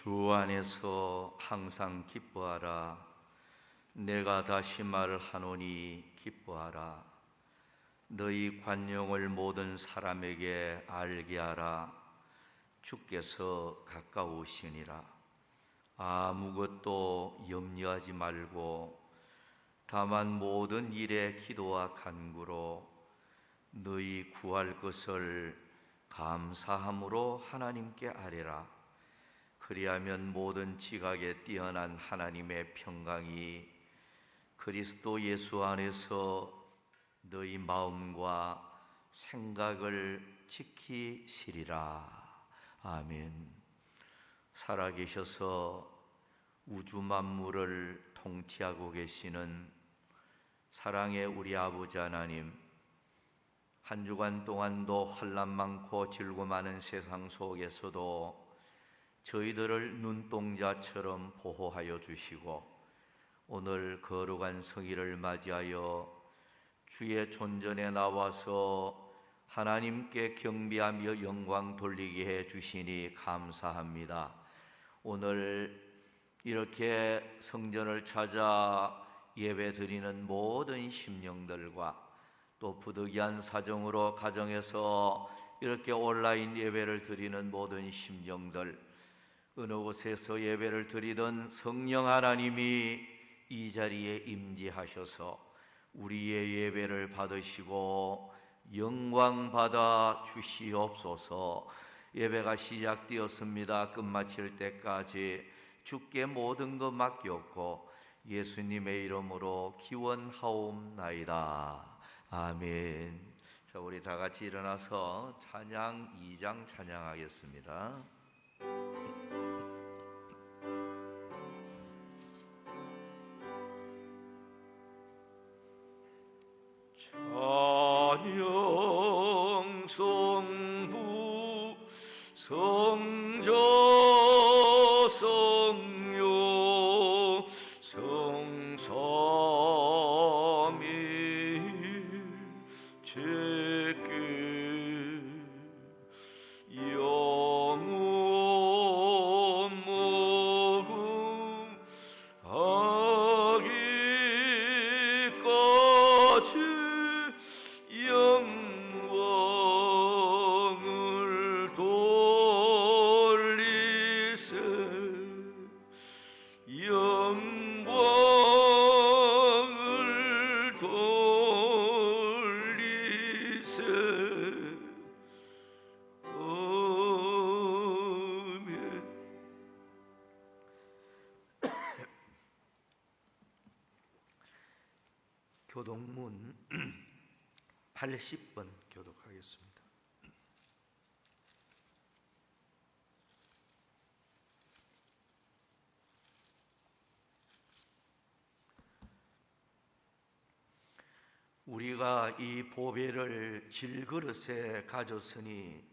주 안에서 항상 기뻐하라. 내가 다시 말하노니 기뻐하라. 너희 관용을 모든 사람에게 알게 하라. 주께서 가까우시니라. 아무것도 염려하지 말고 다만 모든 일에 기도와 간구로 너희 구할 것을 감사함으로 하나님께 아뢰라. 그리하면 모든 지각에 뛰어난 하나님의 평강이 그리스도 예수 안에서 너희 마음과 생각을 지키시리라. 아멘. 살아계셔서 우주 만물을 통치하고 계시는 사랑의 우리 아버지 하나님, 한 주간 동안도 환난 많고 질고 많은 세상 속에서도 저희들을 눈동자처럼 보호하여 주시고 오늘 거룩한 성일을 맞이하여 주의 존전에 나와서 하나님께 경배하며 영광 돌리게 해 주시니 감사합니다. 오늘 이렇게 성전을 찾아 예배 드리는 모든 심령들과 또 부득이한 사정으로 가정에서 이렇게 온라인 예배를 드리는 모든 심령들, 어느 곳에서 예배를 드리던 성령 하나님이 이 자리에 임재하셔서 우리의 예배를 받으시고 영광 받아 주시옵소서. 예배가 시작되었습니다. 끝마칠 때까지 주께 모든 것 맡겼고 예수님의 이름으로 기원하옵나이다. 아멘. 자, 우리 다 같이 일어나서 찬양 2장 찬양하겠습니다. 찬양 성부 성자 성녀 성삼위 제께 영원 모금 하기까지 영광을 돌리세. 영광을 돌리세. 아멘. 교독문 80번 교독하겠습니다. 우리가 이 보배를 질그릇에 가졌으니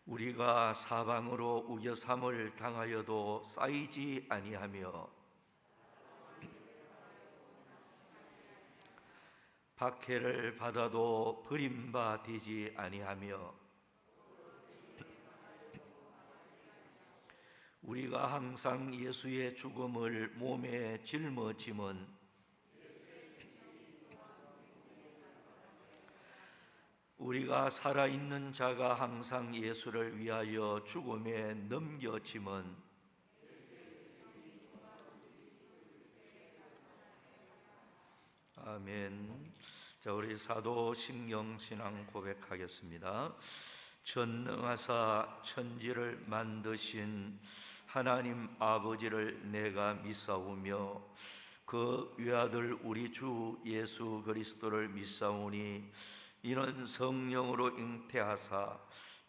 우리가 사방으로 우겨삼을 당하여도 쌓이지 아니하며 박해를 받아도 버림받지 아니하며 우리가 항상 예수의 죽음을 몸에 짊어짐은 우리가 살아있는 자가 항상 예수를 위하여 죽음에 넘겨짐은 아멘. 자, 우리 사도신경 신앙 고백하겠습니다. 전능하사 천지를 만드신 하나님 아버지를 내가 믿사오며 그 외아들 우리 주 예수 그리스도를 믿사오니 이는 성령으로 잉태하사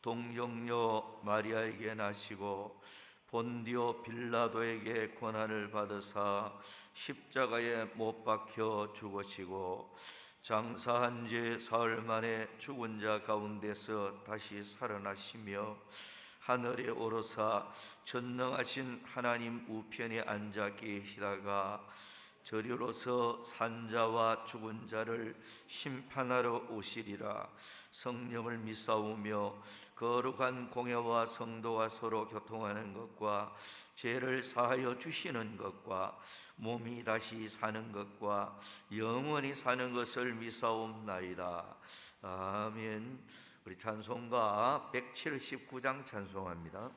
동정녀 마리아에게 나시고 본디오 빌라도에게 고난을 받으사 십자가에 못 박혀 죽으시고 장사한 지 사흘 만에 죽은 자 가운데서 다시 살아나시며 하늘에 오르사 전능하신 하나님 우편에 앉아 계시다가 저리로서 산자와 죽은 자를 심판하러 오시리라. 성령을 믿사오며 거룩한 공회와 성도와 서로 교통하는 것과 죄를 사하여 주시는 것과 몸이 다시 사는 것과 영원히 사는 것을 믿사옵나이다. 아멘. 우리 찬송가 179장 찬송합니다.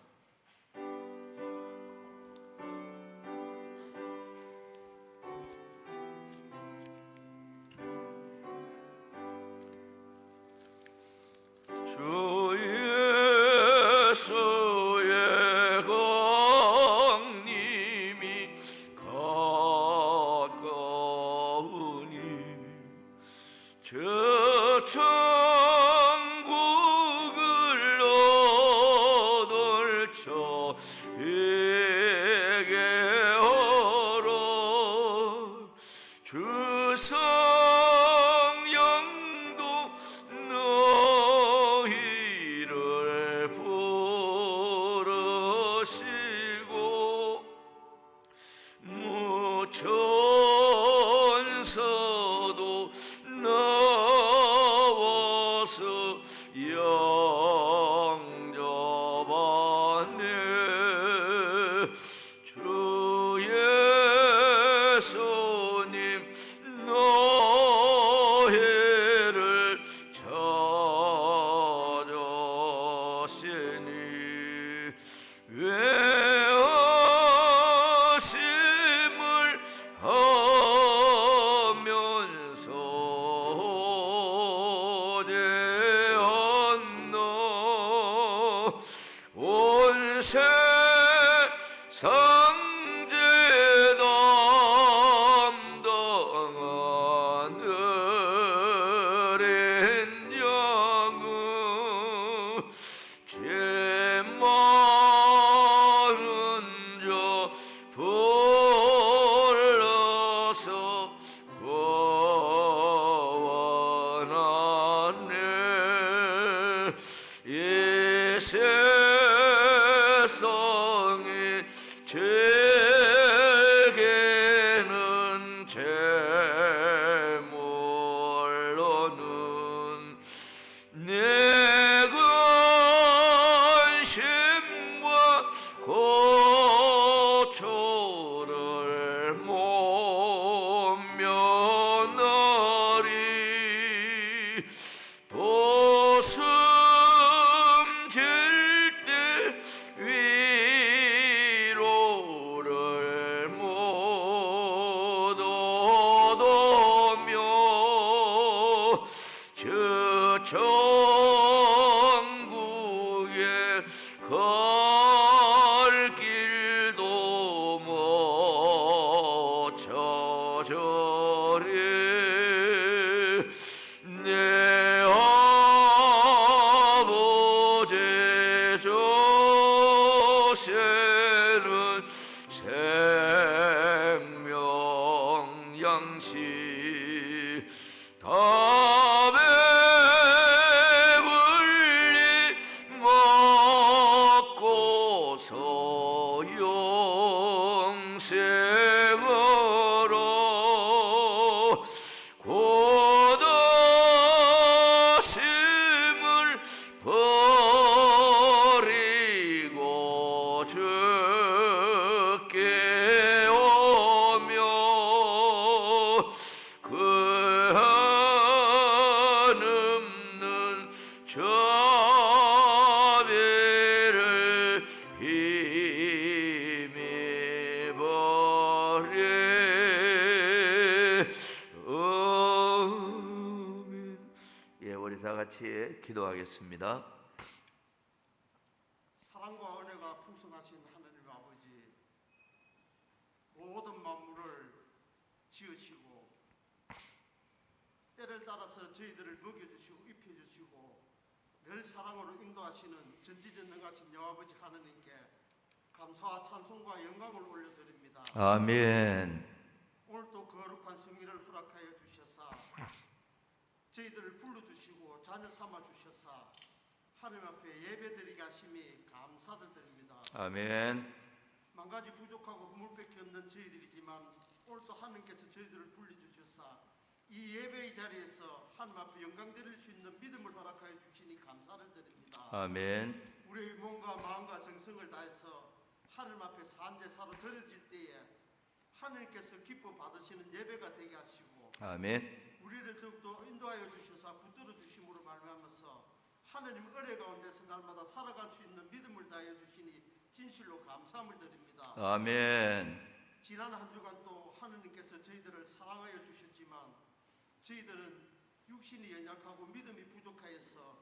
주 예수의 강림이 가까우니 저 천국을 얻을 저에게 하라. 주 성령도 너희를 부르시고 무천사도 나와서 영접하네. 주 예수님 너희를 찾으시니 외하심을 하면서 대하나 온 세상 죄 담당한 어린 양은 죄 많은 자 불러서 구원하네. 이 세상의 죄계는 제물로는 내 근심과 고초를 못 면하리. 또 숨질 때 위로를 못 얻으며 저 천국에 갈 길도 못 찾으리. 내 아버지 조세는 생명 양식 다 배불리 먹고서 영생하라. 고다심을 버리고 주께 오며 그 한없는 자비를 힘입으리. 아멘. 예, 우리 다 같이 기도하겠습니다. 사랑과 은혜가 풍성하신 하나님 아버지, 모든 만물을 지으시고 때를 따라서 저희들을 먹여주시고 입혀주시고 늘 사랑으로 인도하시는 전지전능하신 여아버지 하나님께 감사와 찬송과 영광을 올려드립니다. 아멘. 오늘도 거룩한 성의를 허락하여 주셔서 저희들을 불러주시고 자녀 삼아 주셔서 하나님 앞에 예배드리게 하심이 감사드립니다. 아멘. 만 가지 부족하고 허물밖에 없는 저희들이지만 오늘도 하나님께서 저희들을 불러주셔서 이 예배의 자리에서 하나님 앞에 영광 드릴 수 있는 믿음을 허락하여 주시니 감사를 드립니다. 아멘. 우리의 몸과 마음과 정성을 다해서 하나님 앞에 산제사로 드려질 때에 하나님께서 기뻐 받으시는 예배가 되게 하시고 아멘. 우리를 더욱더 인도하여 주셔서 붙들어 주심으로 말미암아서 하나님 은혜 가운데서 날마다 살아갈 수 있는 믿음을 다하여 주시니 진실로 감사함을 드립니다. 아멘. 지난 한 주간 또 하나님께서 저희들을 사랑하여 주셨지만 저희들은 육신이 연약하고 믿음이 부족하여서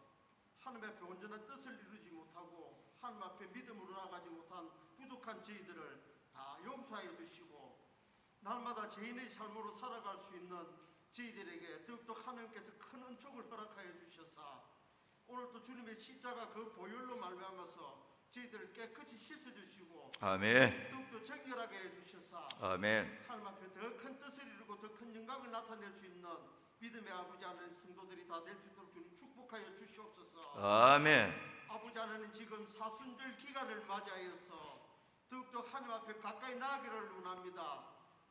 하나님 앞에 온전한 뜻을 이루지 못하고 하나님 앞에 믿음으로 나가지 못한 부족한 저희들을 다 용서하여 주시고 날마다 죄인의 삶으로 살아갈 수 있는 저희들에게 더욱더 하나님께서 큰 은총을 허락하여 주셔서 오늘도 주님의 십자가 그 보혈로 말미암아서 저희들을 깨끗이 씻어주시고 아멘. 더욱더 정결하게 해주셔서 아멘. 하나님 앞에 더 큰 뜻을 이루고 더 큰 영광을 나타낼 수 있는 믿음의 아버지 하나님 성도들이 다 될 수 있도록 주님 축복하여 주시옵소서. 아멘. 아버지 하나님 지금 사순절 기간을 맞이하여서 더욱더 하나님 앞에 가까이 나아가기를 원합니다.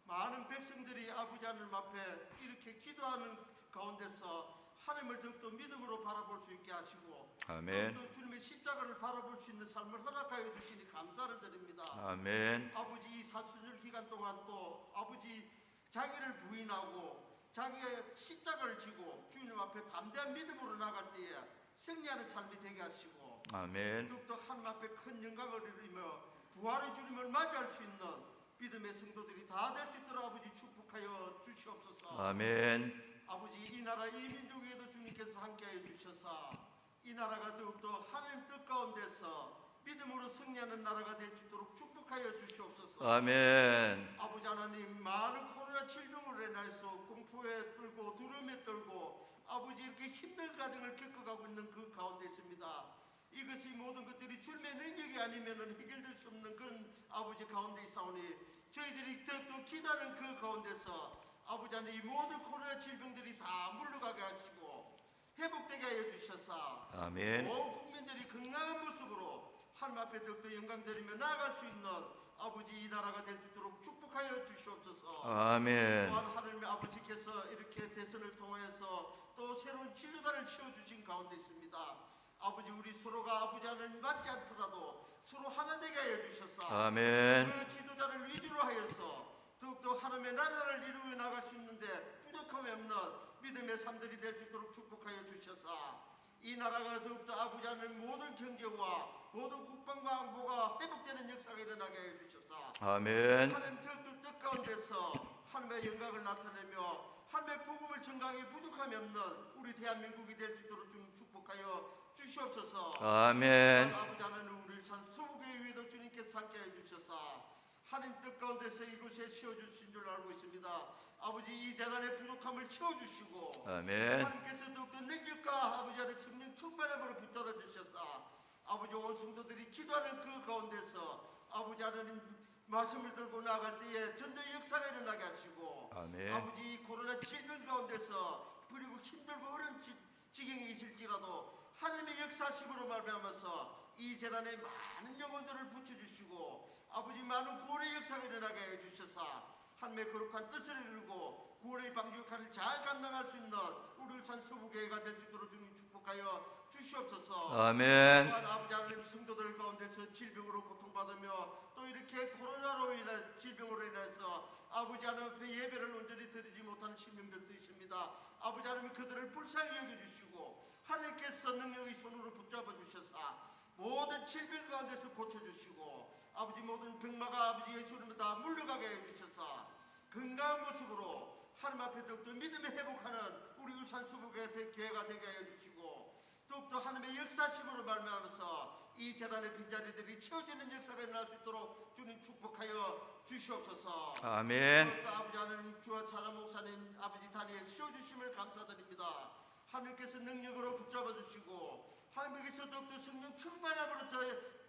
많은 백성들이 아버지 하나님 앞에 이렇게 기도하는 가운데서 하나님을 더욱더 믿음으로 바라볼 수 있게 하시고 아멘. 더욱더 주님의 십자가를 바라볼 수 있는 삶을 허락하여 주시니 감사를 드립니다. 아멘. 아버지 이 사순절 기간 동안 또 아버지 자기를 부인하고 자기의 십자가를 지고 주님 앞에 담대한 믿음으로 나갈 때에 승리하는 삶이 되게 하시고 아멘. 더욱더 하나님 앞에 큰 영광을 이루며 부활의 주님을 맞이할 수 있는 믿음의 성도들이 다 될 수 있도록 아버지 축복하여 주시옵소서. 아멘. 아버지 이 나라 이 민족에도 주님께서 함께하여 주셔서 이 나라가 더욱더 하나님 뜻 가운데서 믿음으로 승리하는 나라가 될 수 있도록 축복하여 주시옵소서. 아멘. 아버지 하나님 많은 코로나 질병으로 인해서 공포에 떨고 두려움에 떨고 아버지 이렇게 힘든 가정을 겪어가고 있는 그 가운데 있습니다. 이것이 모든 것들이 주님의 능력이 아니면 해결될 수 없는 그런 아버지 가운데 있사오니 저희들이 더욱더 기도하는 그 가운데서 아버지 하나님 이 모든 코로나 질병들이 다 물러가게 하시고 회복되게 하여 주셔서 아멘. 온 국민들이 건강한 모습으로 하나님 앞에 더욱더 영광 드리며 나아갈 수 있는 아버지 이 나라가 될 수 있도록 축복하여 주시옵소서. 아멘. 또한 하나님의 아버지께서 이렇게 대선을 통해서 또 새로운 지도자를 치워주신 가운데 있습니다. 아버지 우리 서로가 아버지 하나님 맞지 않더라도 서로 하나 되게 하여 주셔서 아멘. 그 지도자를 위주로 하여서 더욱더 하나님의 나라를 이루어 나갈 수 있는데 부족함이 없는 믿음의 삶들이 될 수 있도록 축복하여 주셔서 이 나라가 더욱더 아버지 하나님 모든 경제와 모든 국방과 안보가 회복되는 역사가 일어나게 하여 주셔서 아멘. 하나님 더욱더 뜻 가운데서 하나님의 영광을 나타내며 하나님의 복음을 전강에 부족함이 없는 우리 대한민국이 될 수 있도록 좀 축복하여 주시옵소서. 아멘. 아버지 하나님 우리 산 서구교회 위에도 주님께서 함께해 주셔서 하나님 뜻 가운데서 이곳에 씌워주신 줄 알고 있습니다. 아버지 이 재단의 부족함을 채워주시고 아멘. 하나님께서 더욱더 능력과 아버지 하나님 성령 충만함으로 붙들어 주셔서 아버지 온 성도들이 기도하는 그 가운데서 아버지 하나님 말씀을 들고 나갈 때에 전도의 역사가 일어나게 하시고 아멘. 아버지 이 코로나 질병 가운데서 그리고 힘들고 어려운 지경이 있을지라도 하나님의 역사심으로 말미암아서 이 재단에 많은 영혼들을 붙여주시고 아버지 많은 구원의 역사가 일어나게 해주셔서 하나님의 거룩한 뜻을 이루고 구원의 방주역할을 잘 감당할 수 있는 우리 울산 서부교회가 될 수 있도록 주님 축복하여 주시옵소서. 아멘. 또한 아버지 하나님 성도들 가운데서 질병으로 고통받으며 또 이렇게 코로나로 인해 질병으로 인해서 아버지 하나님 앞에 예배를 온전히 드리지 못하는 신명들도 있습니다. 아버지 하나님 그들을 불쌍히 여겨주시고 하나님께서 능력의 손으로 붙잡아 주셔서 모든 질병 가운데서 고쳐주시고 아버지 모든 병마가 아버지 예수님을 다 물러가게 해주셔서 건강한 모습으로 하나님 앞에 더욱더 믿음에 회복하는 우리 울산 서부교회가 되게 하여 주시고 더욱더 하나님의 역사심으로 말미암아서 이 재단의 빈자리들이 채워지는 역사가 일어날 수 있도록 주님 축복하여 주시옵소서. 아멘. 또 아버지 하나님 주와 사람 목사님 아버지 단위에 씌워주심을 감사드립니다. 하나님께서 능력으로 붙잡아 주시고 하나님께서 더욱더 성령 충만함으로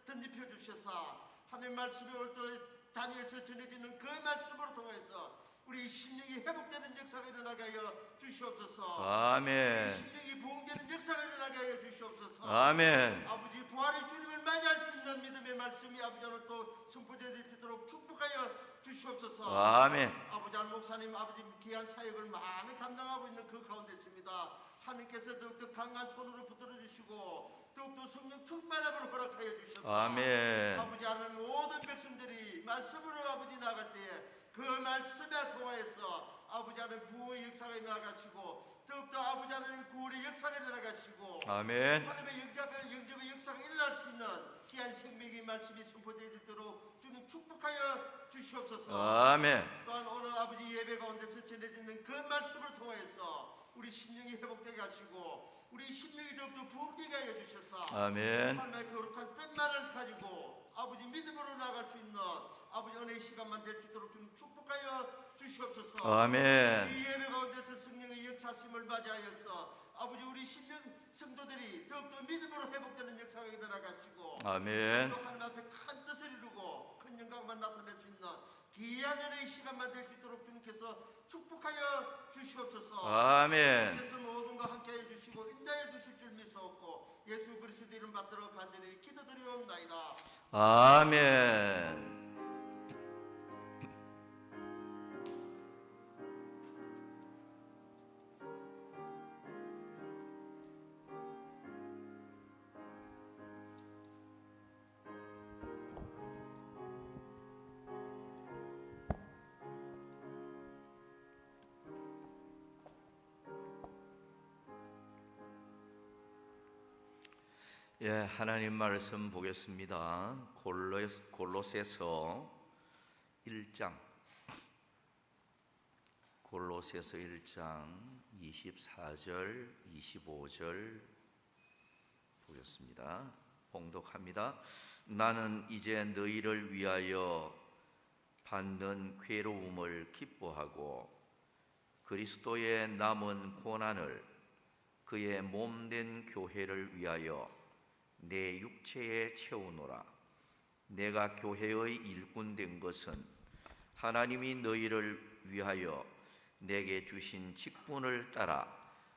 던집혀 주셔서 하나님 말씀이 오늘도 단위에서 전해지는 그 말씀으로 통해서 우리 심령이 회복되는 역사가 일어나게 하여 주시옵소서. 아멘. 심령이 부흥되는 역사가 일어나게 하여 주시옵소서. 아멘. 아버지 부활의 주님을 맞이할 수 있는 믿음의 말씀이 아버지 하나님 또 선포될 수 있도록 축복하여 주시옵소서. 아멘. 아버지 하나님 목사님 아버지 귀한 사역을 많이 감당하고 있는 그 가운데 있습니다. 하나님께서 더욱더 강한 손으로 붙들어 주시고 더욱더 성령 충만함으로 허락하여 주셔서 아멘. 아버지 하나님 모든 백성들이 말씀으로 아버지 나갈 때에 그 말씀에 통하여서 아버지 하나님 부의 역사가 일어나가시고 더욱더 아버지 하나님 구원의 역사가 일어나가시고 아멘. 하나님의 영접의 역사가 일어날 수 있는 귀한 생명의 말씀이 선포되도록 주님 축복하여 주시옵소서. 아멘. 또한 오늘 아버지 예배 가운데서 전해지는 그 말씀을 통해서 우리 심령이 회복되게 하시고 우리 심령이 더욱더 부흥되게 하여 주셔서 아멘. 하나님의 거룩한 뜻만을 가지고 아버지 믿음으로 나갈 수 있는 아버지 은혜의 시간만 될 수 있도록 좀 축복하여 주시옵소서. 아멘. 이 예배 가운데서 성령의 역사심을 맞이하여서 아버지 우리 심령 성도들이 더욱더 믿음으로 회복되는 역사가 일어나가시고 아멘. 또 하나님 앞에 큰 뜻을 이루고 큰 영광만 나타낼 수 있는 귀한 은혜의 시간만 될 수 있도록 주님께서 축복하여 주시옵소서. 아멘. 주님께서 모든 거 함께해 주시고 인자해 주실 줄 믿사옵고 예수 그리스도 이름 받들어 간절히 기도드리옵나이다. 아멘. 예, 하나님 말씀 보겠습니다. 골로새서 1장 24절 25절 보겠습니다. 봉독합니다. 나는 이제 너희를 위하여 받는 괴로움을 기뻐하고 그리스도의 남은 고난을 그의 몸된 교회를 위하여 내 육체에 채우노라. 내가 교회의 일꾼 된 것은 하나님이 너희를 위하여 내게 주신 직분을 따라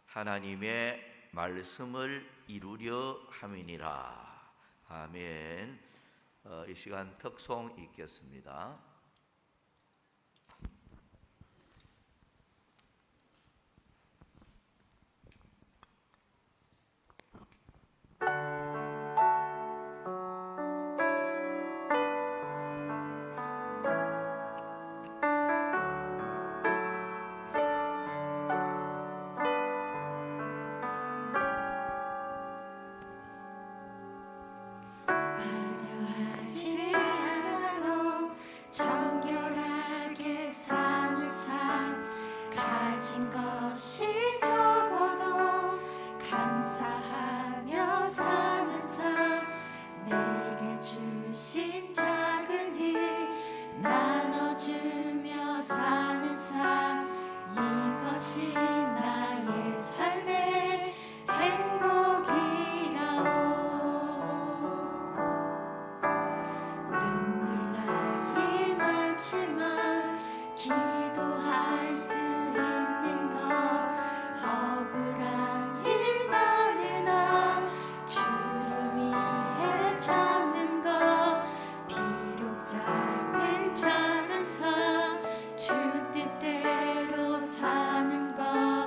하나님의 말씀을 이루려 함이니라. 아멘. 이 시간 특송 읽겠습니다. 화려하지 않아도 정결하게 사는 삶, 가진 것이 적어도 감사하며 사는 삶, 내게 주신 작은 일 나눠주며 사는 삶, 이것이 나의 삶의 행복이라오. 눈물 날 일 많지만 기도할 수 있는 것, 억울한 일 많으나 주를 위해 찾는 것, 비록 짧은 작은 삶 주 뜻대로 사는 것,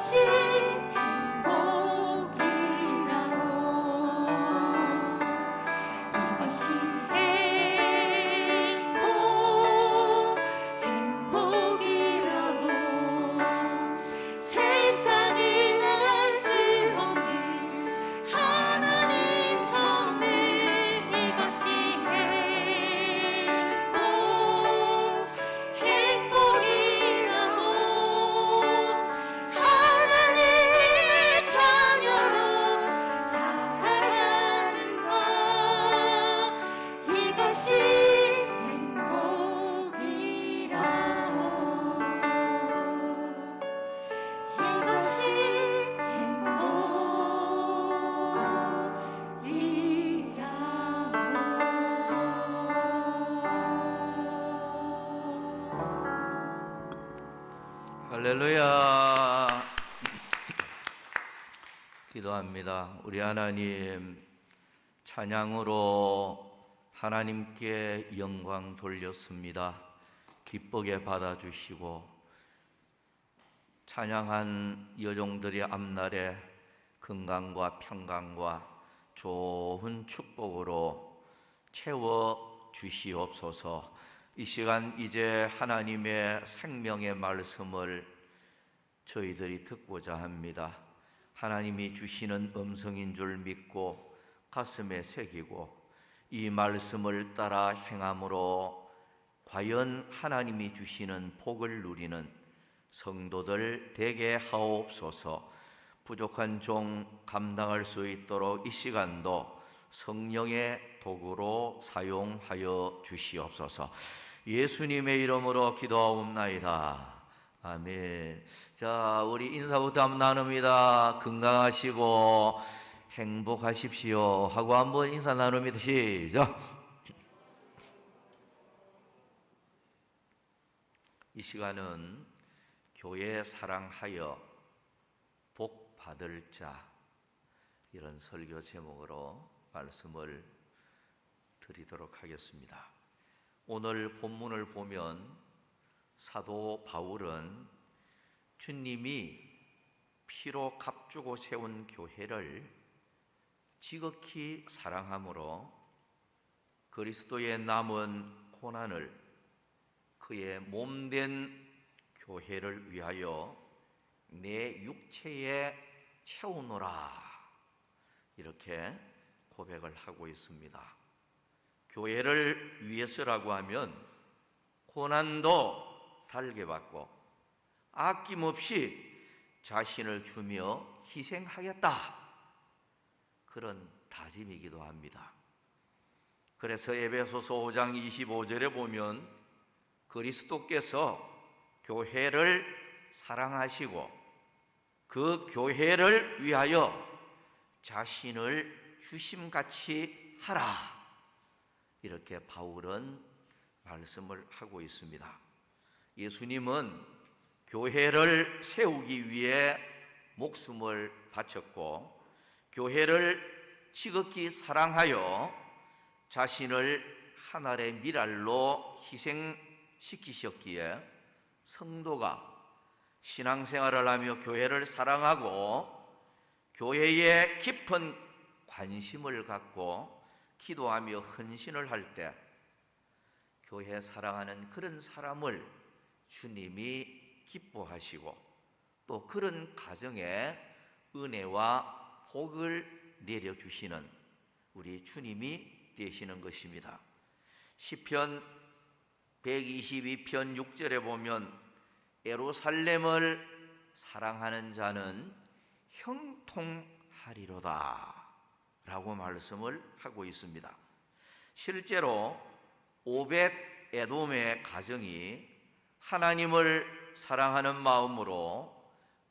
이것이 행복이라오. 이것이 행복이라고. 세상에 알 수 없는 하나님 섬에 이것이 행복이라고. 하나님의 자녀로 살아가는 것, 이것이 행복이라오. 이것이 행복이라오. 할렐루야. 기도합니다. 우리 하나님, 찬양으로 하나님께 영광 돌렸습니다. 기쁘게 받아주시고 찬양한 여종들의 앞날에 건강과 평강과 좋은 축복으로 채워 주시옵소서. 이 시간 이제 하나님의 생명의 말씀을 저희들이 듣고자 합니다. 하나님이 주시는 음성인 줄 믿고 가슴에 새기고 이 말씀을 따라 행함으로 과연 하나님이 주시는 복을 누리는 성도들 되게 하옵소서. 부족한 종 감당할 수 있도록 이 시간도 성령의 도구로 사용하여 주시옵소서. 예수님의 이름으로 기도하옵나이다. 아멘. 자, 우리 인사부터 한번 나눕니다. 건강하시고 행복하십시오 하고 한번 인사 나눕니다. 시작. 이 시간은 교회 사랑하여 복 받을 자, 이런 설교 제목으로 말씀을 드리도록 하겠습니다. 오늘 본문을 보면 사도 바울은 주님이 피로 값주고 세운 교회를 지극히 사랑함으로 그리스도의 남은 고난을 그의 몸된 교회를 위하여 내 육체에 채우노라, 이렇게 고백을 하고 있습니다. 교회를 위해서라고 하면 고난도 달게 받고 아낌없이 자신을 주며 희생하겠다, 그런 다짐이기도 합니다. 그래서 에베소서 5장 25절에 보면 그리스도께서 교회를 사랑하시고 그 교회를 위하여 자신을 주심같이 하라, 이렇게 바울은 말씀을 하고 있습니다. 예수님은 교회를 세우기 위해 목숨을 바쳤고 교회를 지극히 사랑하여 자신을 하늘의 미랄로 희생시키셨기에 성도가 신앙생활을 하며 교회를 사랑하고 교회에 깊은 관심을 갖고 기도하며 헌신을 할 때 교회 사랑하는 그런 사람을 주님이 기뻐하시고 또 그런 가정에 은혜와 복을 내려주시는 우리 주님이 되시는 것입니다. 시편 122편 6절에 보면 예루살렘을 사랑하는 자는 형통하리로다 라고 말씀을 하고 있습니다. 실제로 오벳 에돔의 가정이 하나님을 사랑하는 마음으로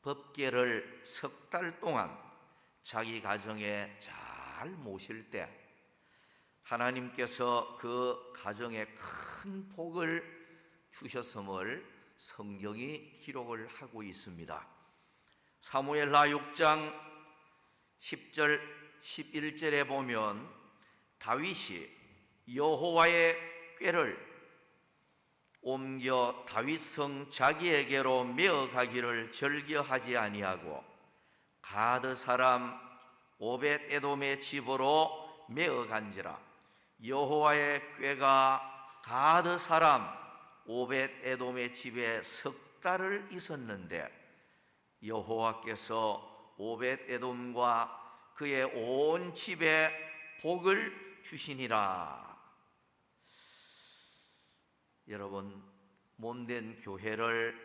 법궤를 석 달 동안 자기 가정에 잘 모실 때 하나님께서 그 가정에 큰 복을 주셨음을 성경이 기록을 하고 있습니다. 사무엘하 6장 10절 11절에 보면 다윗이 여호와의 궤를 옮겨 다윗성 자기에게로 메어가기를 즐겨하지 아니하고 가드 사람 오벳 에돔의 집으로 메어간지라. 여호와의 꾀가 가드 사람 오벳 에돔의 집에 석 달을 있었는데 여호와께서 오벳 에돔과 그의 온 집에 복을 주시니라. 여러분, 몸된 교회를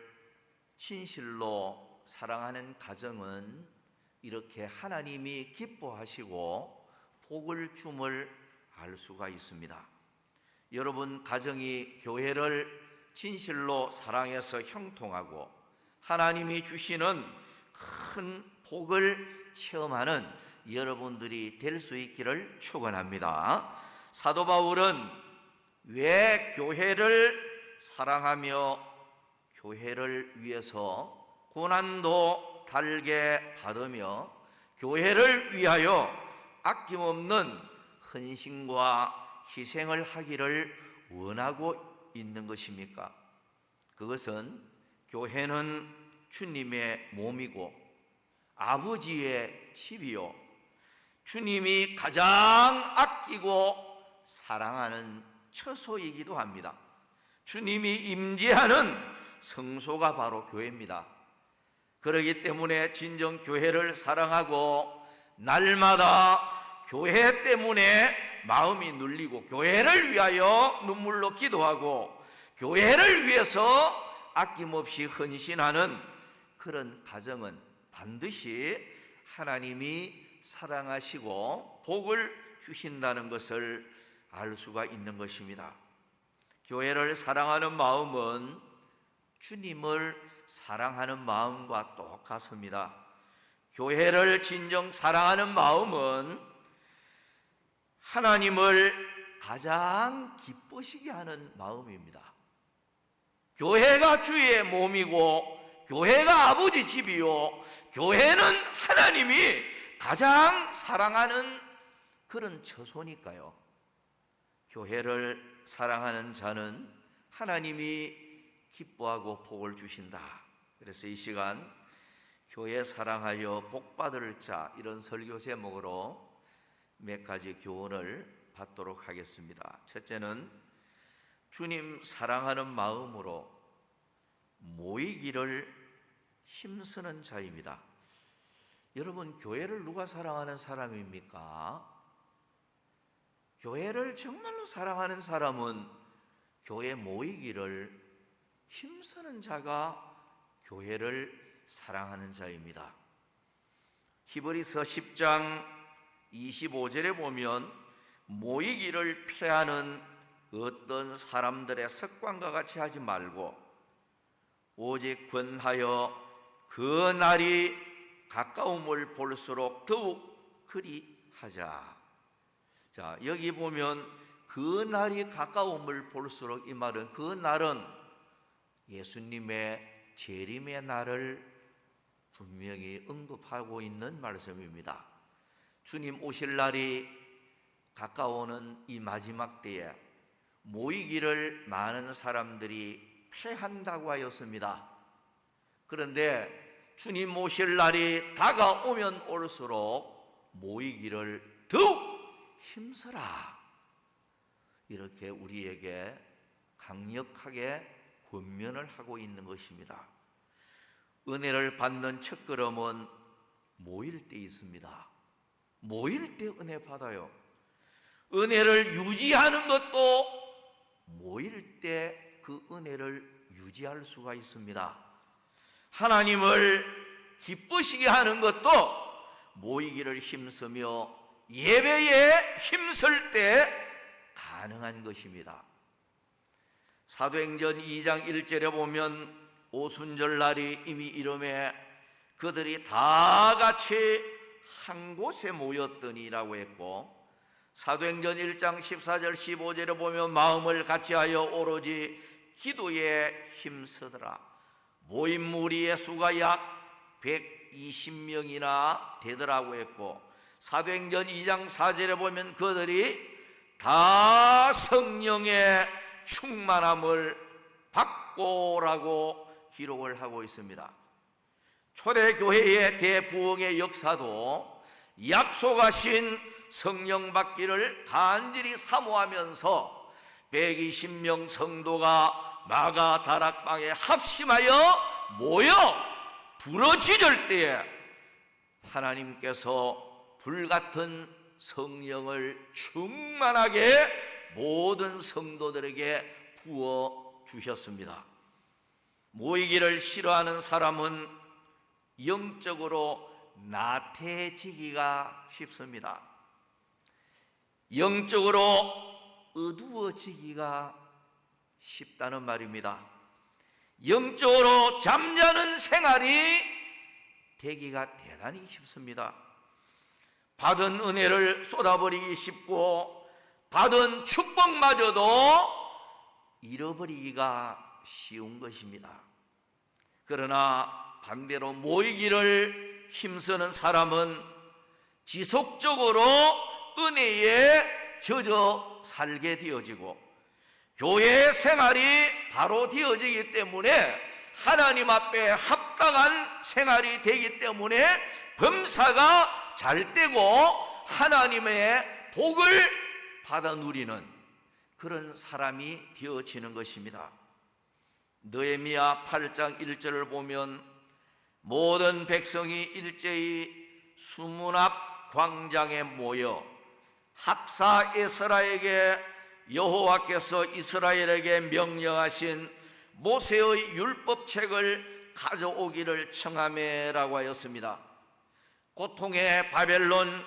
진실로 사랑하는 가정은 이렇게 하나님이 기뻐하시고 복을 줌을 알 수가 있습니다. 여러분 가정이 교회를 진실로 사랑해서 형통하고 하나님이 주시는 큰 복을 체험하는 여러분들이 될 수 있기를 축원합니다. 사도 바울은 왜 교회를 사랑하며 교회를 위해서 고난도 달게 받으며 교회를 위하여 아낌없는 헌신과 희생을 하기를 원하고 있는 것입니까? 그것은 교회는 주님의 몸이고 아버지의 집이요 주님이 가장 아끼고 사랑하는 처소이기도 합니다. 주님이 임재하는 성소가 바로 교회입니다. 그렇기 때문에 진정 교회를 사랑하고 날마다 교회 때문에 마음이 눌리고 교회를 위하여 눈물로 기도하고 교회를 위해서 아낌없이 헌신하는 그런 가정은 반드시 하나님이 사랑하시고 복을 주신다는 것을 알 수가 있는 것입니다. 교회를 사랑하는 마음은 주님을 사랑하는 마음과 똑같습니다. 교회를 진정 사랑하는 마음은 하나님을 가장 기쁘시게 하는 마음입니다. 교회가 주의 몸이고 교회가 아버지 집이요 교회는 하나님이 가장 사랑하는 그런 처소니까요. 교회를 사랑하는 자는 하나님이 기뻐하고 복을 주신다. 그래서 이 시간 교회 사랑하여 복 받을 자 이런 설교 제목으로 몇 가지 교훈을 받도록 하겠습니다. 첫째는 주님 사랑하는 마음으로 모이기를 힘쓰는 자입니다. 여러분, 교회를 누가 사랑하는 사람입니까? 교회를 정말로 사랑하는 사람은 교회 모이기를 힘쓰는 자가 교회를 사랑하는 자입니다. 히브리서 10장 25절에 보면 모이기를 피하는 어떤 사람들의 습관과 같이 하지 말고 오직 권하여 그 날이 가까움을 볼수록 더욱 그리하자. 자, 여기 보면 그 날이 가까움을 볼수록 이 말은 그 날은 예수님의 재림의 날을 분명히 언급하고 있는 말씀입니다. 주님 오실 날이 가까워오는 이 마지막 때에 모이기를 많은 사람들이 피한다고 하였습니다. 그런데 주님 오실 날이 다가오면 올수록 모이기를 더욱 힘써라. 이렇게 우리에게 강력하게 권면을 하고 있는 것입니다. 은혜를 받는 첫걸음은 모일 때 있습니다. 모일 때 은혜 받아요. 은혜를 유지하는 것도 모일 때 그 은혜를 유지할 수가 있습니다. 하나님을 기쁘시게 하는 것도 모이기를 힘쓰며 예배에 힘쓸 때 가능한 것입니다. 사도행전 2장 1절에 보면 오순절날이 이미 이름에 그들이 다 같이 한 곳에 모였더니라고 했고, 사도행전 1장 14절 15절에 보면 마음을 같이하여 오로지 기도에 힘쓰더라. 모인 무리의 수가 약 120명이나 되더라고 했고, 사도행전 2장 4절에 보면 그들이 다 성령의 충만함을 받고라고 기록을 하고 있습니다. 초대교회의 대부흥의 역사도 약속하신 성령 받기를 간절히 사모하면서 120명 성도가 마가 다락방에 합심하여 모여 부르짖을 때에 하나님께서 불같은 성령을 충만하게 모든 성도들에게 부어 주셨습니다. 모이기를 싫어하는 사람은 영적으로 나태해지기가 쉽습니다. 영적으로 어두워지기가 쉽다는 말입니다. 영적으로 잠자는 생활이 되기가 대단히 쉽습니다. 받은 은혜를 쏟아버리기 쉽고 받은 축복마저도 잃어버리기가 쉬운 것입니다. 그러나 반대로 모이기를 힘쓰는 사람은 지속적으로 은혜에 젖어 살게 되어지고 교회 생활이 바로 되어지기 때문에 하나님 앞에 합당한 생활이 되기 때문에 범사가 잘 되고 하나님의 복을 받아 누리는 그런 사람이 되어지는 것입니다. 느헤미야 8장 1절을 보면 모든 백성이 일제히 수문 앞 광장에 모여 학사 에스라에게 여호와께서 이스라엘에게 명령하신 모세의 율법책을 가져오기를 청하매라고 하였습니다. 고통의 바벨론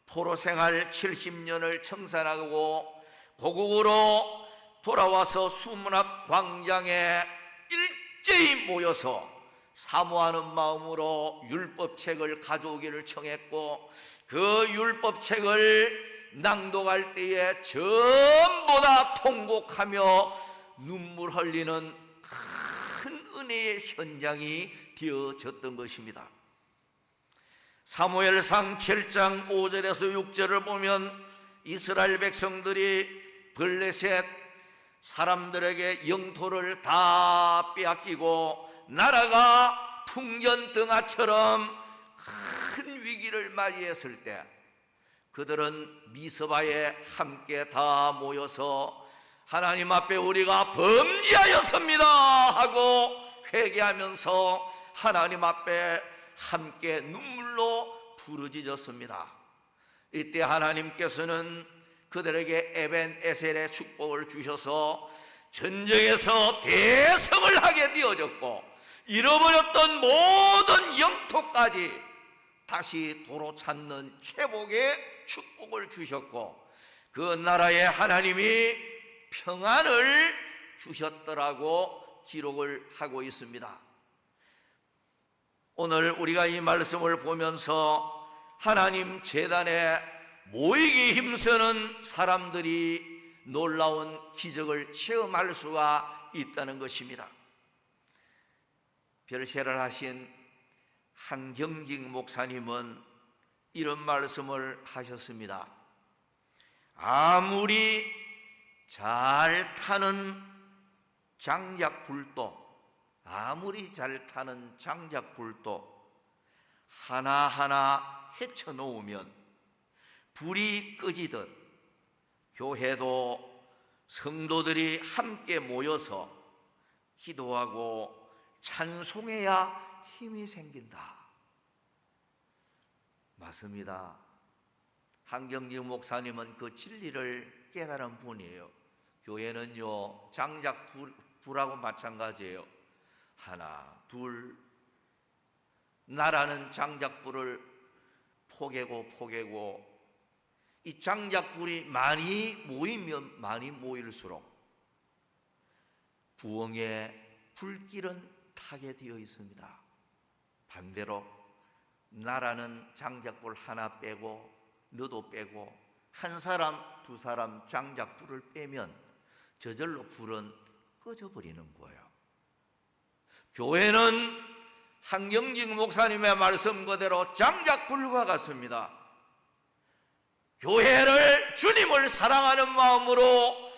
포로 생활 70년을 청산하고 고국으로 돌아와서 수문 앞 광장에 일제히 모여서 사모하는 마음으로 율법책을 가져오기를 청했고 그 율법책을 낭독할 때에 전부 다 통곡하며 눈물 흘리는 큰 은혜의 현장이 되어졌던 것입니다. 사무엘상 7장 5절에서 6절을 보면 이스라엘 백성들이 블레셋 사람들에게 영토를 다 빼앗기고 나라가 풍전등화처럼 큰 위기를 맞이했을 때 그들은 미스바에 함께 다 모여서 하나님 앞에 우리가 범죄하였습니다 하고 회개하면서 하나님 앞에 함께 눈물로 부르짖었습니다. 이때 하나님께서는 그들에게 에벤에셀의 축복을 주셔서 전쟁에서 대성을 하게 되어졌고 잃어버렸던 모든 영토까지 다시 도로 찾는 회복의 축복을 주셨고 그 나라에 하나님이 평안을 주셨더라고 기록을 하고 있습니다. 오늘 우리가 이 말씀을 보면서 하나님 제단에 모이기 힘쓰는 사람들이 놀라운 기적을 체험할 수가 있다는 것입니다. 별세를 하신 한경직 목사님은 이런 말씀을 하셨습니다. 아무리 잘 타는 장작불도 하나하나 헤쳐놓으면 불이 꺼지듯 교회도 성도들이 함께 모여서 기도하고 찬송해야 힘이 생긴다. 맞습니다. 한경직 목사님은 그 진리를 깨달은 분이에요. 교회는요 장작불하고 마찬가지예요. 하나 둘 나라는 장작불을 포개고 이 장작불이 많이 모이면 많이 모일수록 부흥의 불길은 타게 되어 있습니다. 반대로 나라는 장작불 하나 빼고 너도 빼고 한 사람 두 사람 장작불을 빼면 저절로 불은 꺼져버리는 거예요. 교회는 한경직 목사님의 말씀 그대로 장작불과 같습니다. 교회를 주님을 사랑하는 마음으로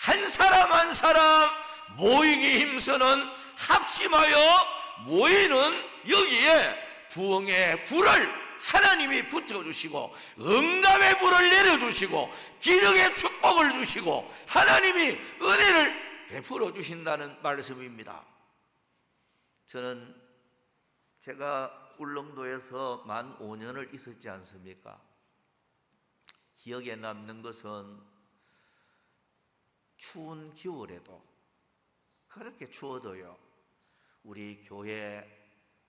한 사람 한 사람 모이기 힘쓰는 합심하여 모이는 여기에 부흥의 불을 하나님이 붙여주시고 응답의 불을 내려주시고 기적의 축복을 주시고 하나님이 은혜를 베풀어 주신다는 말씀입니다. 저는 제가 울릉도에서 만 5년을 있었지 않습니까? 기억에 남는 것은 추운 겨울에도 그렇게 추워도요, 우리 교회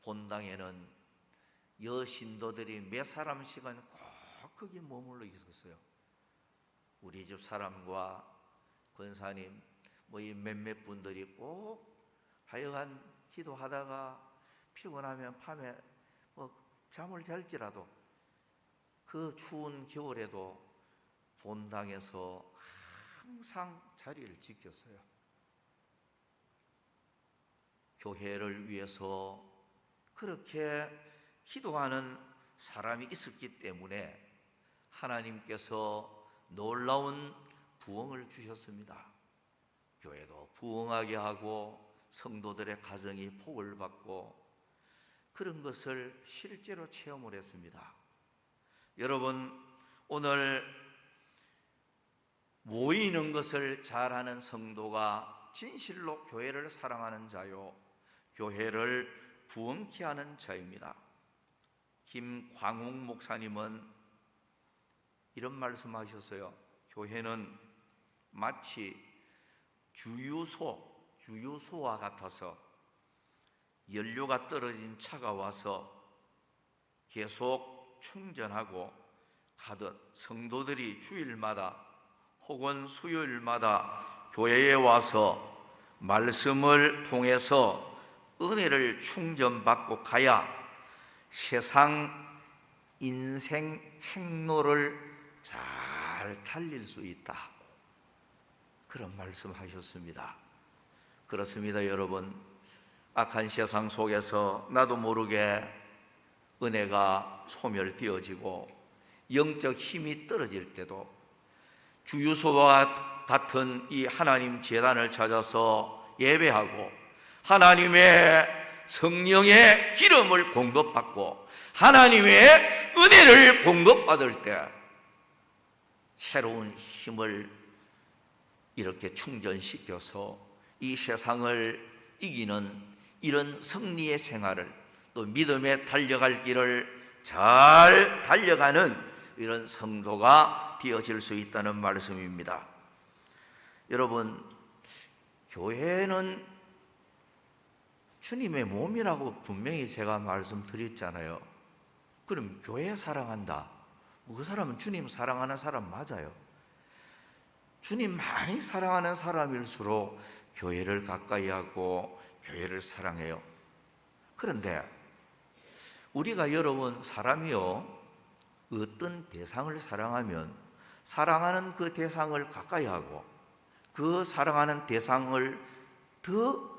본당에는 여신도들이 몇 사람씩은 꼭 거기 머물러 있었어요. 우리 집 사람과 권사님 이 몇몇 분들이 꼭 하여간 기도하다가 피곤하면 밤에 잠을 잘지라도 그 추운 겨울에도 본당에서 항상 자리를 지켰어요. 교회를 위해서 그렇게 기도하는 사람이 있었기 때문에 하나님께서 놀라운 부흥을 주셨습니다. 교회도 부흥하게 하고 성도들의 가정이 복을 받고 그런 것을 실제로 체험을 했습니다. 여러분, 오늘 모이는 것을 잘하는 성도가 진실로 교회를 사랑하는 자요, 교회를 부흥케 하는 자입니다. 김광욱 목사님은 이런 말씀하셨어요. 교회는 마치 주유소와 같아서 연료가 떨어진 차가 와서 계속 충전하고 가듯 성도들이 주일마다 혹은 수요일마다 교회에 와서 말씀을 통해서 은혜를 충전받고 가야 세상 인생 행로를 잘 달릴 수 있다, 그런 말씀하셨습니다. 그렇습니다. 여러분, 악한 세상 속에서 나도 모르게 은혜가 소멸되어지고 영적 힘이 떨어질 때도 주유소와 같은 이 하나님 제단을 찾아서 예배하고 하나님의 성령의 기름을 공급받고 하나님의 은혜를 공급받을 때 새로운 힘을 이렇게 충전시켜서 이 세상을 이기는 이런 승리의 생활을, 또 믿음에 달려갈 길을 잘 달려가는 이런 성도가 되어질 수 있다는 말씀입니다. 여러분, 교회는 주님의 몸이라고 분명히 제가 말씀드렸잖아요. 그럼 교회 사랑한다, 그 사람은 주님 사랑하는 사람 맞아요. 주님 많이 사랑하는 사람일수록 교회를 가까이 하고 교회를 사랑해요. 그런데 우리가 여러분 사람이요, 어떤 대상을 사랑하면 사랑하는 그 대상을 가까이 하고 그 사랑하는 대상을 더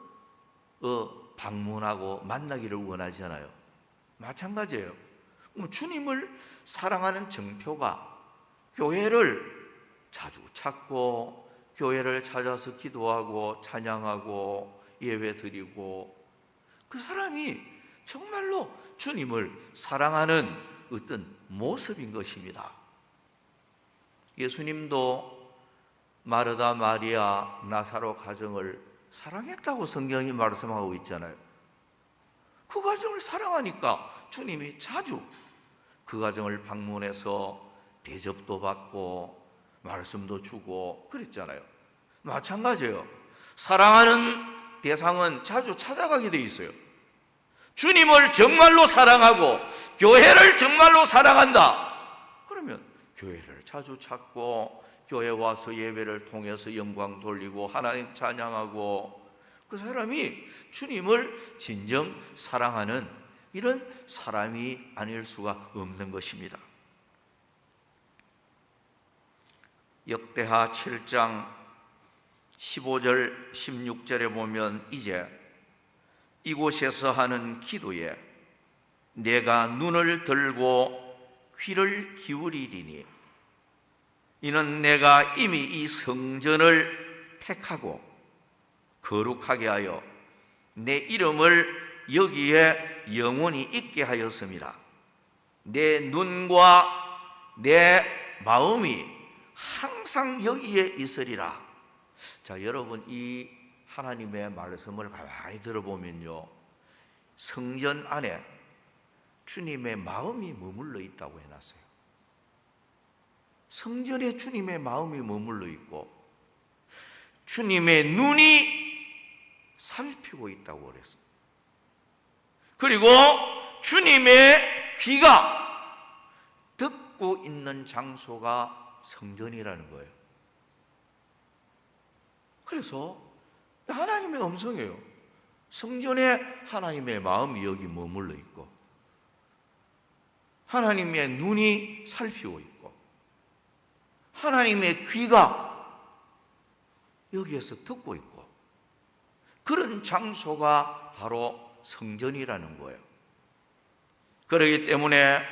방문하고 만나기를 원하잖아요. 마찬가지예요. 주님을 사랑하는 정표가 교회를 자주 찾고 교회를 찾아서 기도하고 찬양하고 예배드리고 그 사람이 정말로 주님을 사랑하는 어떤 모습인 것입니다. 예수님도 마르다 마리아 나사로 가정을 사랑했다고 성경이 말씀하고 있잖아요. 그 가정을 사랑하니까 주님이 자주 그 가정을 방문해서 대접도 받고 말씀도 주고 그랬잖아요. 마찬가지예요. 사랑하는 대상은 자주 찾아가게 돼 있어요. 주님을 정말로 사랑하고 교회를 정말로 사랑한다, 그러면 교회를 자주 찾고 교회 와서 예배를 통해서 영광 돌리고 하나님 찬양하고 그 사람이 주님을 진정 사랑하는 이런 사람이 아닐 수가 없는 것입니다. 역대하 7장 15절 16절에 보면 이제 이곳에서 하는 기도에 내가 눈을 들고 귀를 기울이리니 이는 내가 이미 이 성전을 택하고 거룩하게 하여 내 이름을 여기에 영원히 있게 하였습니다. 내 눈과 내 마음이 항상 여기에 있으리라. 자, 여러분, 이 하나님의 말씀을 가만히 들어보면요, 성전 안에 주님의 마음이 머물러 있다고 해놨어요. 성전에 주님의 마음이 머물러 있고 주님의 눈이 살피고 있다고 그랬습니다. 그리고 주님의 귀가 듣고 있는 장소가 성전이라는 거예요. 그래서 하나님의 음성이에요. 성전에 하나님의 마음이 여기 머물러 있고 하나님의 눈이 살피고 있고 하나님의 귀가 여기에서 듣고 있고 그런 장소가 바로 성전이라는 거예요. 그렇기 때문에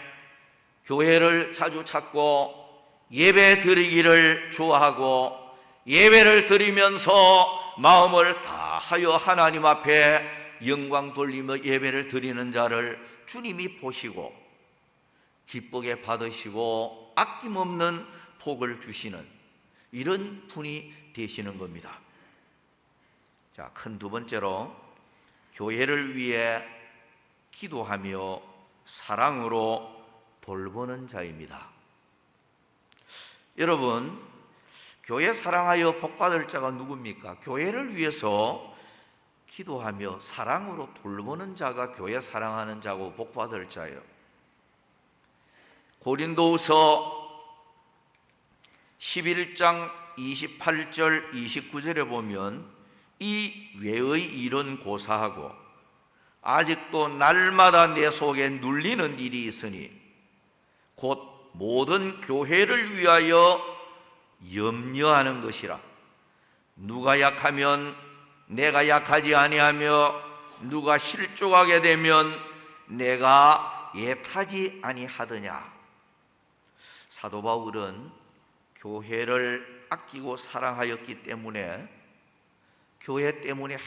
교회를 자주 찾고 예배 드리기를 좋아하고 예배를 드리면서 마음을 다하여 하나님 앞에 영광 돌리며 예배를 드리는 자를 주님이 보시고 기쁘게 받으시고 아낌없는 복을 주시는 이런 분이 되시는 겁니다. 자, 큰 두 번째로 교회를 위해 기도하며 사랑으로 돌보는 자입니다. 여러분, 교회 사랑하여 복받을 자가 누굽니까? 교회를 위해서 기도하며 사랑으로 돌보는 자가 교회 사랑하는 자고 복받을 자예요. 고린도후서 11장 28절 29절에 보면 이 외의 일은 고사하고 아직도 날마다 내 속에 눌리는 일이 있으니 곧 모든 교회를 위하여 염려하는 것이라. 누가 약하면 내가 약하지 아니하며 누가 실족하게 되면 내가 애타지 아니하더냐. 사도 바울은 교회를 아끼고 사랑하였기 때문에 교회 때문에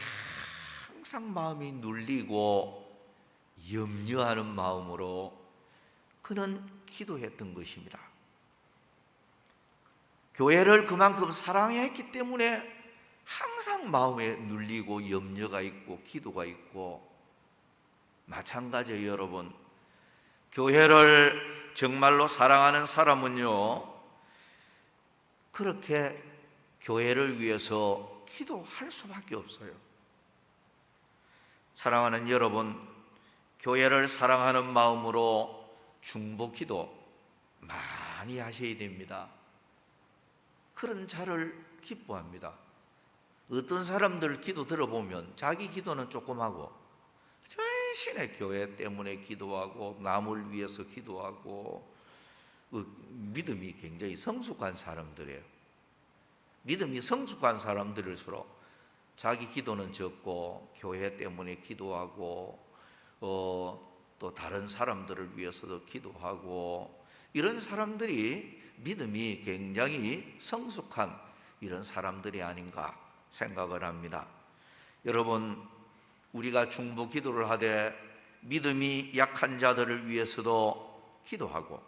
항상 마음이 눌리고 염려하는 마음으로 그는 기도했던 것입니다. 교회를 그만큼 사랑했기 때문에 항상 마음에 눌리고 염려가 있고 기도가 있고, 마찬가지예요. 여러분, 교회를 정말로 사랑하는 사람은요, 그렇게 교회를 위해서 기도할 수밖에 없어요. 사랑하는 여러분, 교회를 사랑하는 마음으로 중보기도 많이 하셔야 됩니다. 그런 자를 기뻐합니다. 어떤 사람들 기도 들어보면 자기 기도는 조금 하고 전신의 교회 때문에 기도하고 남을 위해서 기도하고, 믿음이 굉장히 성숙한 사람들이에요. 믿음이 성숙한 사람들일수록 자기 기도는 적고 교회 때문에 기도하고 또 다른 사람들을 위해서도 기도하고, 이런 사람들이 믿음이 굉장히 성숙한 이런 사람들이 아닌가 생각을 합니다. 여러분, 우리가 중보 기도를 하되 믿음이 약한 자들을 위해서도 기도하고,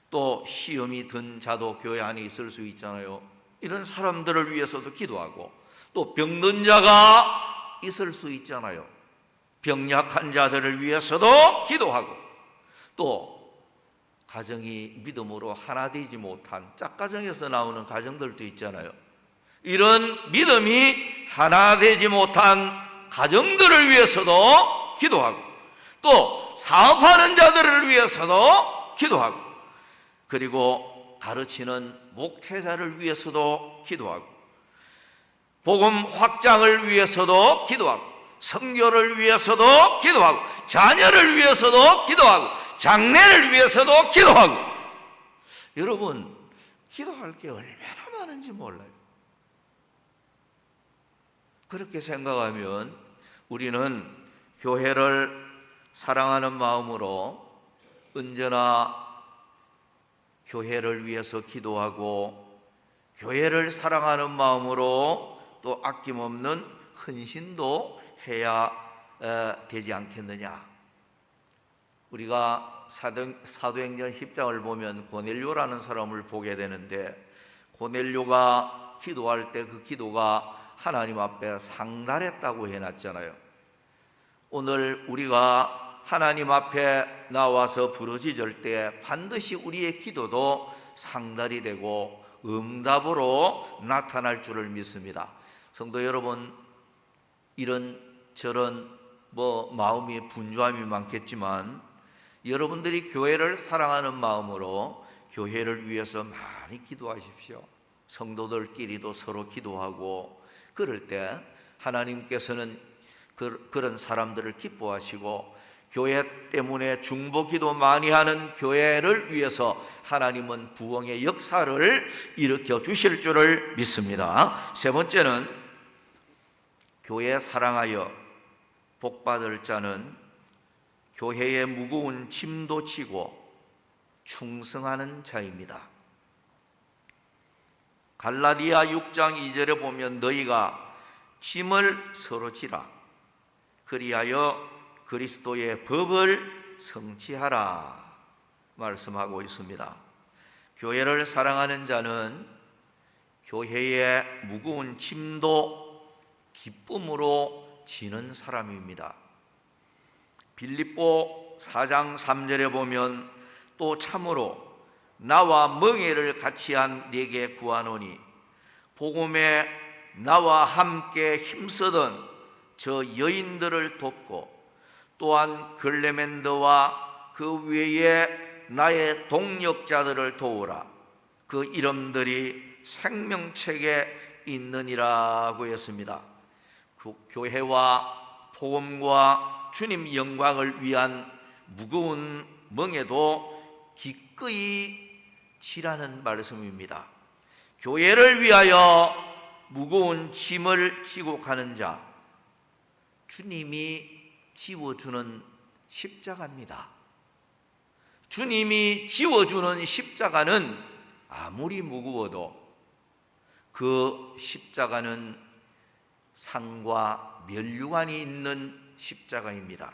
또 시험이 든 자도 교회 안에 있을 수 있잖아요. 이런 사람들을 위해서도 기도하고, 또 병든 자가 있을 수 있잖아요. 병약한 자들을 위해서도 기도하고, 또 가정이 믿음으로 하나 되지 못한 짝가정에서 나오는 가정들도 있잖아요. 이런 믿음이 하나 되지 못한 가정들을 위해서도 기도하고, 또 사업하는 자들을 위해서도 기도하고, 그리고 가르치는 목회자를 위해서도 기도하고, 복음 확장을 위해서도 기도하고, 선교를 위해서도 기도하고, 자녀를 위해서도 기도하고, 장래를 위해서도 기도하고. 여러분, 기도할 게 얼마나 많은지 몰라요. 그렇게 생각하면 우리는 교회를 사랑하는 마음으로 언제나 교회를 위해서 기도하고, 교회를 사랑하는 마음으로 또 아낌없는 헌신도 해야 되지 않겠느냐. 우리가 사도행전 10장을 보면 고넬료라는 사람을 보게 되는데, 고넬료가 기도할 때 그 기도가 하나님 앞에 상달했다고 해놨잖아요. 오늘 우리가 하나님 앞에 나와서 부르짖을 때 반드시 우리의 기도도 상달이 되고 응답으로 나타날 줄을 믿습니다. 성도 여러분, 이런저런 마음이 분주함이 많겠지만, 여러분들이 교회를 사랑하는 마음으로 교회를 위해서 많이 기도하십시오. 성도들끼리도 서로 기도하고, 그럴 때 하나님께서는 그런 사람들을 기뻐하시고, 교회 때문에 중보기도 많이 하는 교회를 위해서 하나님은 부흥의 역사를 일으켜 주실 줄을 믿습니다. 세 번째는, 교회 사랑하여 복받을 자는 교회의 무거운 짐도 지고 충성하는 자입니다. 갈라디아 6장 2절에 보면 너희가 짐을 서로 지라, 그리하여 그리스도의 법을 성취하라 말씀하고 있습니다. 교회를 사랑하는 자는 교회의 무거운 짐도 기쁨으로 지는 사람입니다. 빌립보 4장 3절에 보면 또 참으로 나와 멍에를 같이 한 네게 구하노니 복음에 나와 함께 힘쓰던 저 여인들을 돕고 또한 글레멘더와 그 외에 나의 동력자들을 도우라. 그 이름들이 생명책에 있느니라고 했습니다. 그 교회와 복음과 주님 영광을 위한 무거운 멍에도 기꺼이 지라는 말씀입니다. 교회를 위하여 무거운 짐을 지고 가는 자, 주님이 지워주는 십자가입니다. 주님이 지워주는 십자가는 아무리 무거워도 그 십자가는 상과 면류관이 있는 십자가입니다.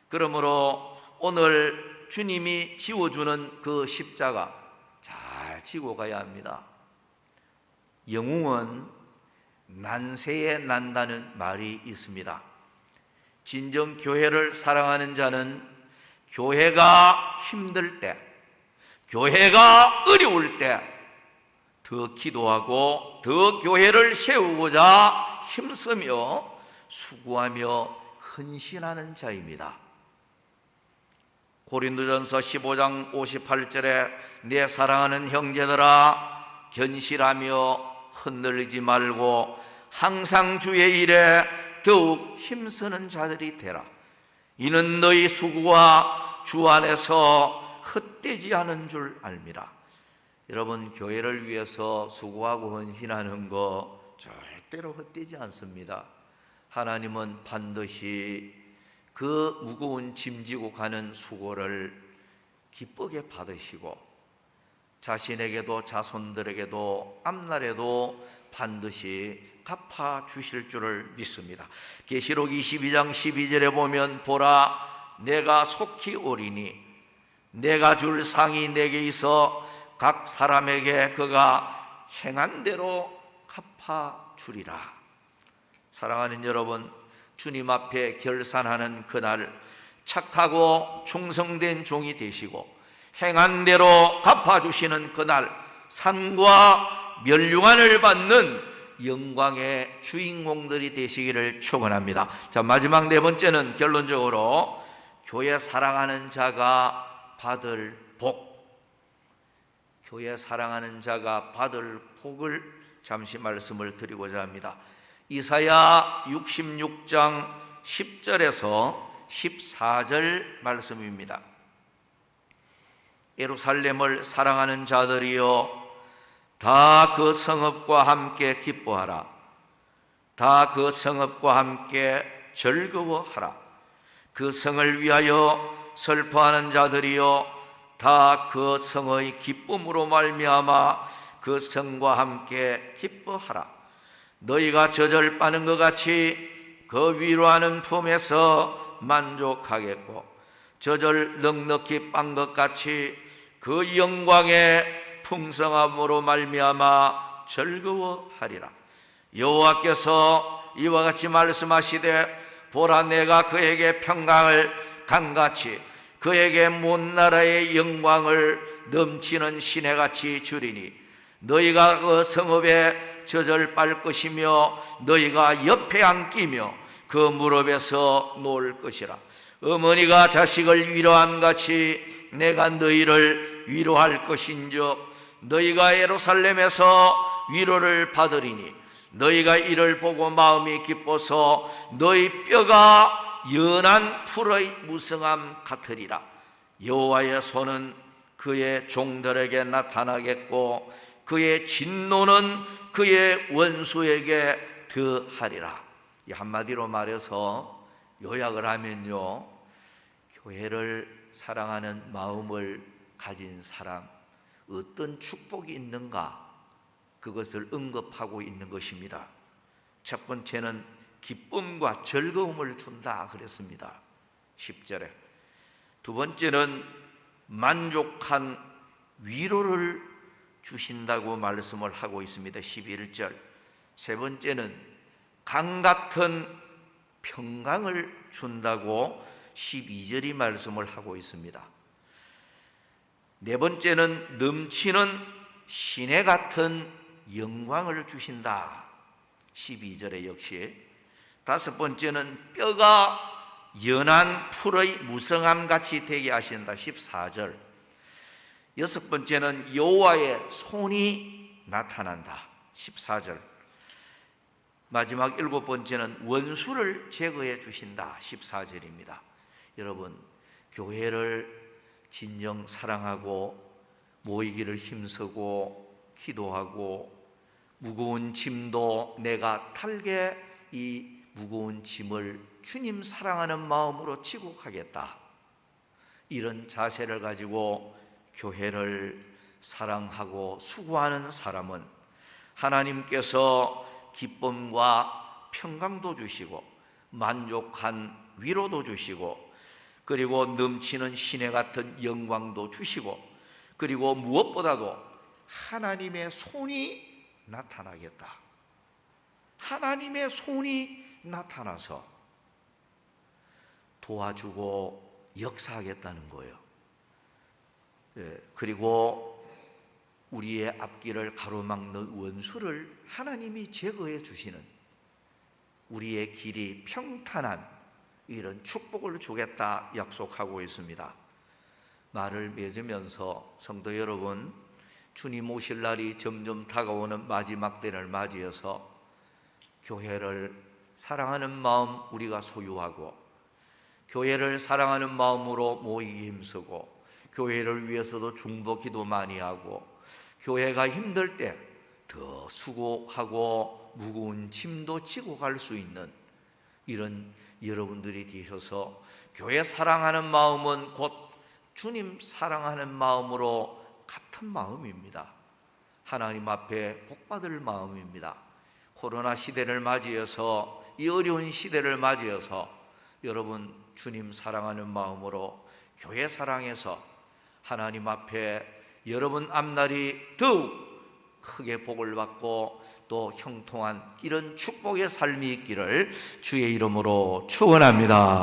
그러므로 오늘 주님이 지워주는 그 십자가 잘 지고 가야 합니다. 영웅은 난세에 난다는 말이 있습니다. 진정 교회를 사랑하는 자는 교회가 힘들 때, 교회가 어려울 때 더 기도하고 더 교회를 세우고자 힘쓰며 수고하며 헌신하는 자입니다. 고린도전서 15장 58절에 내 사랑하는 형제들아 견실하며 흔들리지 말고 항상 주의 일에 더욱 힘쓰는 자들이 되라. 이는 너희 수고가 주 안에서 헛되지 않은 줄 알미라. 여러분, 교회를 위해서 수고하고 헌신하는 거 절대로 헛되지 않습니다. 하나님은 반드시 그 무거운 짐지고 가는 수고를 기쁘게 받으시고 자신에게도 자손들에게도 앞날에도 반드시 갚아주실 줄을 믿습니다. 계시록 22장 12절에 보면 보라 내가 속히 오리니 내가 줄 상이 내게 있어 각 사람에게 그가 행한 대로 갚아주리라. 사랑하는 여러분, 주님 앞에 결산하는 그날 착하고 충성된 종이 되시고 행한 대로 갚아주시는 그날 상과 면류관을 받는 영광의 주인공들이 되시기를 축원합니다. 자, 마지막 네 번째는 결론적으로 교회 사랑하는 자가 받을 복, 교회 사랑하는 자가 받을 복을 잠시 말씀을 드리고자 합니다. 이사야 66장 10절에서 14절 말씀입니다. 예루살렘을 사랑하는 자들이여 다 그 성읍과 함께 기뻐하라. 다 그 성읍과 함께 즐거워하라. 그 성을 위하여 슬퍼하는 자들이여 다 그 성의 기쁨으로 말미암아 그 성과 함께 기뻐하라. 너희가 젖을 빠는 것 같이 그 위로하는 품에서 만족하겠고 젖을 넉넉히 빤 것 같이 그 영광의 풍성함으로 말미암아 즐거워하리라. 여호와께서 이와 같이 말씀하시되 보라, 내가 그에게 평강을 강같이 그에게 문 나라의 영광을 넘치는 시내같이 주리니 너희가 그 성읍에 젖을 빨 것이며 너희가 옆에 앉기며 그 무릎에서 놓을 것이라. 어머니가 자식을 위로한 같이 내가 너희를 위로할 것인즉 너희가 예루살렘에서 위로를 받으리니 너희가 이를 보고 마음이 기뻐서 너희 뼈가 연한 풀의 무성함 같으리라. 여호와의 손은 그의 종들에게 나타나겠고 그의 진노는 그의 원수에게 더하리라. 이 한마디로 말해서 요약을 하면요, 교회를 사랑하는 마음을 가진 사람, 어떤 축복이 있는가, 그것을 언급하고 있는 것입니다. 첫 번째는 기쁨과 즐거움을 준다 그랬습니다. 10절에. 두 번째는 만족한 위로를 주신다고 말씀을 하고 있습니다. 11절. 세 번째는 강 같은 평강을 준다고 12절이 말씀을 하고 있습니다. 네 번째는 넘치는 시내 같은 영광을 주신다. 12절에 역시. 다섯 번째는 뼈가 연한 풀의 무성함 같이 되게 하신다. 14절. 여섯 번째는 여호와의 손이 나타난다. 14절. 마지막 일곱 번째는 원수를 제거해 주신다. 14절입니다. 여러분, 교회를 진정 사랑하고 모이기를 힘쓰고 기도하고 무거운 짐도 내가 탈게 이 무거운 짐을 주님 사랑하는 마음으로 지고 가겠다. 이런 자세를 가지고 교회를 사랑하고 수고하는 사람은 하나님께서 기쁨과 평강도 주시고 만족한 위로도 주시고 그리고 넘치는 시내 같은 영광도 주시고 그리고 무엇보다도 하나님의 손이 나타나겠다. 하나님의 손이 나타나서 도와주고 역사하겠다는 거예요. 그리고 우리의 앞길을 가로막는 원수를 하나님이 제거해 주시는 우리의 길이 평탄한 이런 축복을 주겠다 약속하고 있습니다. 말을 맺으면서 성도 여러분, 주님 오실 날이 점점 다가오는 마지막 때를 맞이해서 교회를 사랑하는 마음 우리가 소유하고 교회를 사랑하는 마음으로 모이기 힘쓰고 교회를 위해서도 중보 기도 많이 하고 교회가 힘들 때 더 수고하고 무거운 짐도 지고 갈 수 있는 이런 여러분들이 되셔서 교회 사랑하는 마음은 곧 주님 사랑하는 마음으로 같은 마음입니다. 하나님 앞에 복받을 마음입니다. 코로나 시대를 맞이해서 이 어려운 시대를 맞이해서 여러분 주님 사랑하는 마음으로 교회 사랑해서 하나님 앞에 여러분 앞날이 더욱 크게 복을 받고 또 형통한 이런 축복의 삶이 있기를 주의 이름으로 축원합니다.